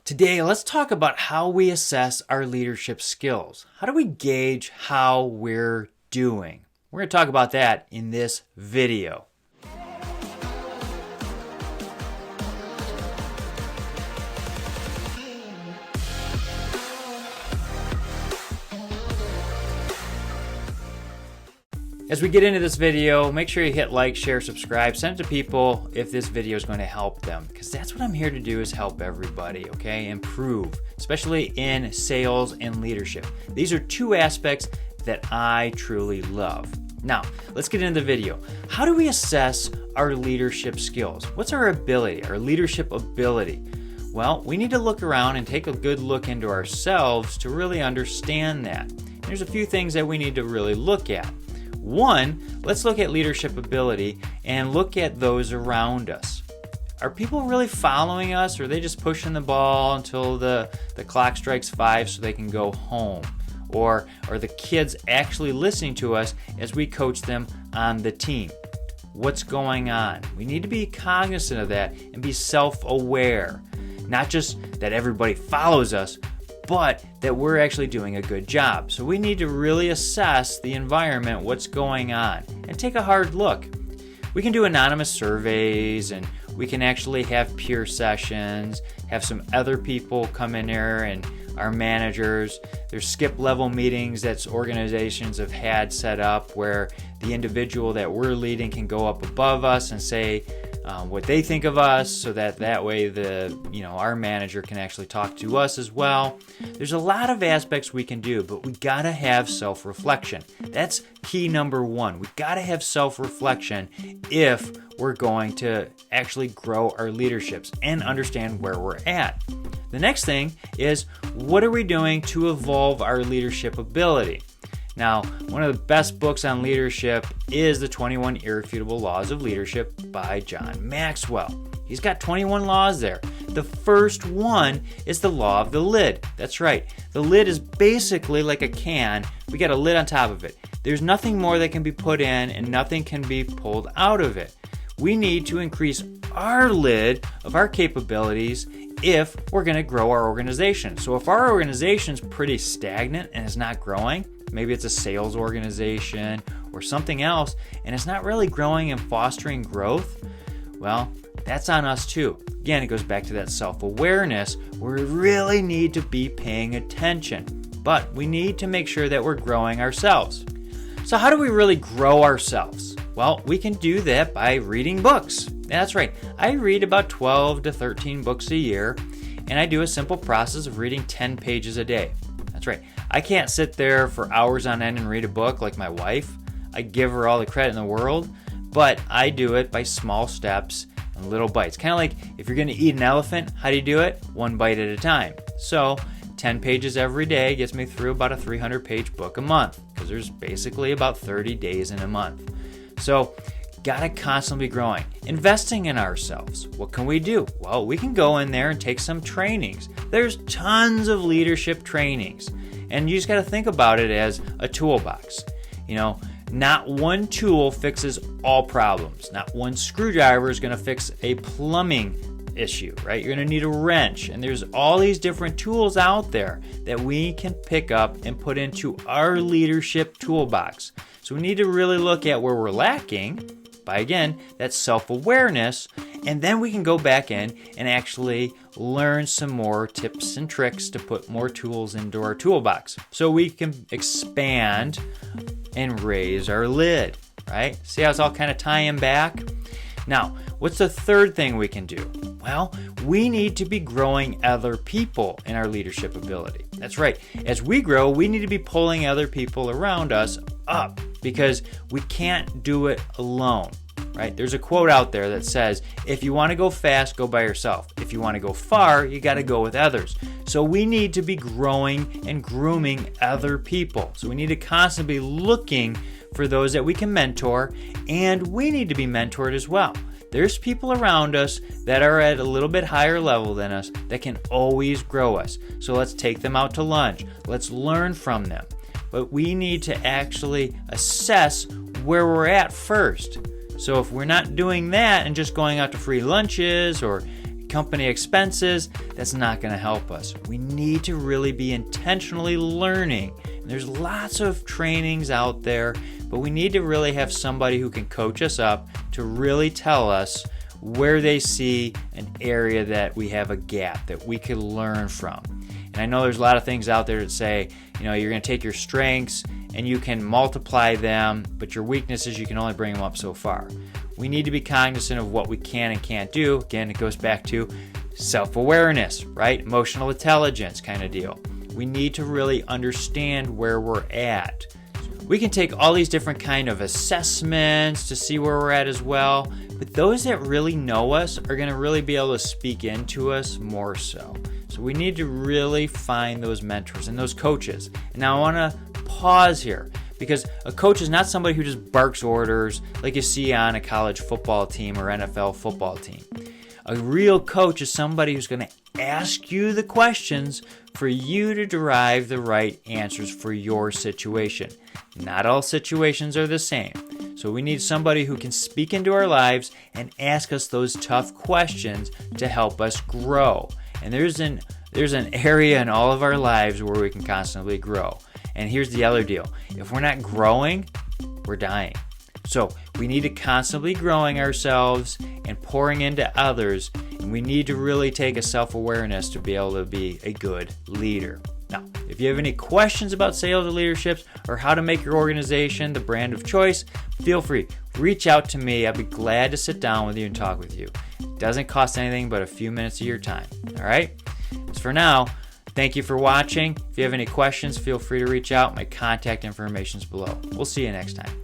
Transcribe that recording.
Today, let's talk about how we assess our leadership skills. How do we gauge how we're doing? We're going to talk about that in this video. As we get into this video, make sure you hit like, share, subscribe, send it to people if this video is going to help them, because that's what I'm here to do, is help everybody, okay? Improve, especially in sales and leadership. These are two aspects that I truly love. Now, let's get into the video. How do we assess our leadership skills? What's our ability, our leadership ability? Well, we need to look around and take a good look into ourselves to really understand that. There's a few things that we need to really look at. One, let's look at leadership ability and look at those around us. Are people really following us, or are they just pushing the ball until the clock strikes 5 so they can go home? Or are the kids actually listening to us as we coach them on the team? What's going on? We need to be cognizant of that and be self-aware. Not just that everybody follows us, but that we're actually doing a good job. So we need to really assess the environment, what's going on, and take a hard look. We can do anonymous surveys, and we can actually have peer sessions, have some other people come in there, and our managers. There's skip level meetings that organizations have had set up where the individual that we're leading can go up above us and say what they think of us, so that way our manager can actually talk to us as well. There's a lot of aspects we can do, but we gotta have self-reflection. That's key number one. We gotta have self-reflection if we're going to actually grow our leaderships and understand where we're at. The next thing is, what are we doing to evolve our leadership ability? Now, one of the best books on leadership is The 21 Irrefutable Laws of Leadership by John Maxwell. He's got 21 laws there. The first one is the law of the lid. That's right. The lid is basically like a can. We got a lid on top of it. There's nothing more that can be put in and nothing can be pulled out of it. We need to increase our lid of our capabilities if we're going to grow our organization. So if our organization's pretty stagnant and is not growing, maybe it's a sales organization or something else, and it's not really growing and fostering growth, well, that's on us too. Again, it goes back to that self-awareness where we really need to be paying attention, but we need to make sure that we're growing ourselves. So how do we really grow ourselves? Well, we can do that by reading books. That's right. I read about 12 to 13 books a year, and I do a simple process of reading 10 pages a day. That's right. I can't sit there for hours on end and read a book like my wife. I give her all the credit in the world, but I do it by small steps and little bites. Kind of like if you're going to eat an elephant, how do you do it? One bite at a time. So 10 pages every day gets me through about a 300-page book a month, because there's basically about 30 days in a month. So gotta constantly be growing, investing in ourselves. What can we do? Well, we can go in there and take some trainings. There's tons of leadership trainings, and you just gotta think about it as a toolbox. Not one tool fixes all problems. Not one screwdriver is gonna fix a plumbing issue, right? You're gonna need a wrench, and there's all these different tools out there that we can pick up and put into our leadership toolbox. So we need to really look at where we're lacking by, again, that self-awareness, and then we can go back in and actually learn some more tips and tricks to put more tools into our toolbox so we can expand and raise our lid, right? See how it's all kind of tying back? Now, what's the third thing we can do? Well, we need to be growing other people in our leadership ability. That's right. As we grow, we need to be pulling other people around us up, because we can't do it alone, right? There's a quote out there that says, if you want to go fast, go by yourself. If you want to go far, you got to go with others. So we need to be growing and grooming other people. So we need to constantly be looking for those that we can mentor, and we need to be mentored as well. There's people around us that are at a little bit higher level than us that can always grow us. So let's take them out to lunch. Let's learn from them. But we need to actually assess where we're at first. So if we're not doing that and just going out to free lunches or company expenses, that's not going to help us. We need to really be intentionally learning. And there's lots of trainings out there, but we need to really have somebody who can coach us up to really tell us where they see an area that we have a gap that we could learn from. And I know there's a lot of things out there that say, you're going to take your strengths and you can multiply them, but your weaknesses, you can only bring them up so far. We need to be cognizant of what we can and can't do. Again, it goes back to self-awareness, right? Emotional intelligence kind of deal. We need to really understand where we're at. We can take all these different kind of assessments to see where we're at as well, but those that really know us are going to really be able to speak into us more so. So we need to really find those mentors and those coaches. And now I want to pause here, because a coach is not somebody who just barks orders like you see on a college football team or NFL football team. A real coach is somebody who's going to ask you the questions for you to derive the right answers for your situation. Not all situations are the same. So we need somebody who can speak into our lives and ask us those tough questions to help us grow. And there's an area in all of our lives where we can constantly grow. And here's the other deal. If we're not growing, we're dying. So we need to constantly growing ourselves and pouring into others. And we need to really take a self-awareness to be able to be a good leader. Now, if you have any questions about sales or leadership or how to make your organization the brand of choice, feel free. Reach out to me. I'd be glad to sit down with you and talk with you. It doesn't cost anything but a few minutes of your time. All right? As for now, thank you for watching. If you have any questions, feel free to reach out. My contact information is below. We'll see you next time.